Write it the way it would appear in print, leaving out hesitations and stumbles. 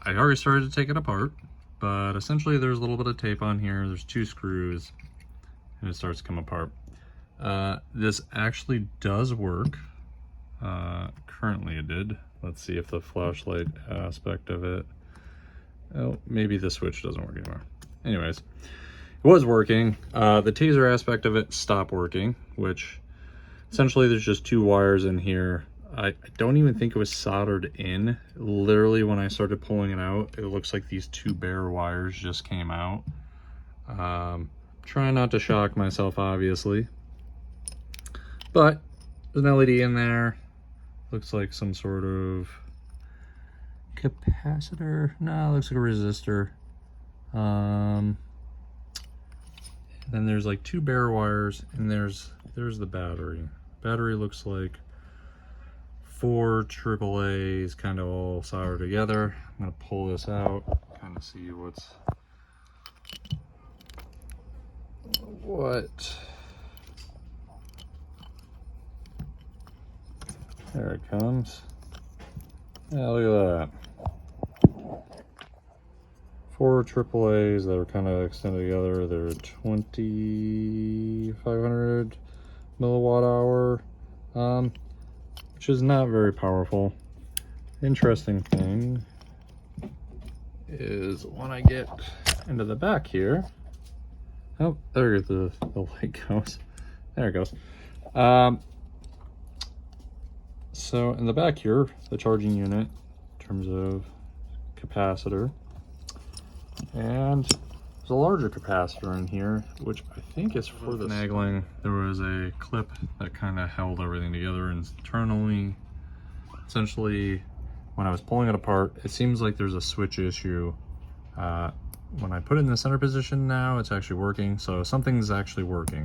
I already started to take it apart, but essentially there's a little bit of tape on here. There's 2 screws and it starts to come apart. This actually does work. Currently it did. Let's see if the flashlight aspect of it, oh, maybe the switch doesn't work anymore. Anyways, it was working. The taser aspect of it stopped working, which essentially there's just 2 wires in here. I don't even think it was soldered in. Literally when I started pulling it out, it looks like these 2 bare wires just came out. Trying not to shock myself, obviously. But there's an LED in there. Looks like some sort of capacitor. No, it looks like a resistor. Then there's like 2 bare wires, and there's the battery. Battery looks like 4 AAAs kind of all soldered together. I'm gonna pull this out, kind of see what. There it comes. Yeah, look at that. 4 AAAs that are kind of extended together. They're 2500 milliwatt hour, which is not very powerful. Interesting thing is when I get into the back here, oh, there the light goes. There it goes. So in the back here, the charging unit in terms of capacitor, and there's a larger capacitor in here, which I think is for the finagling. There was a clip that kind of held everything together internally. Essentially, when I was pulling it apart, it seems like there's a switch issue. When I put it in the center position now, it's actually working, so something's actually working.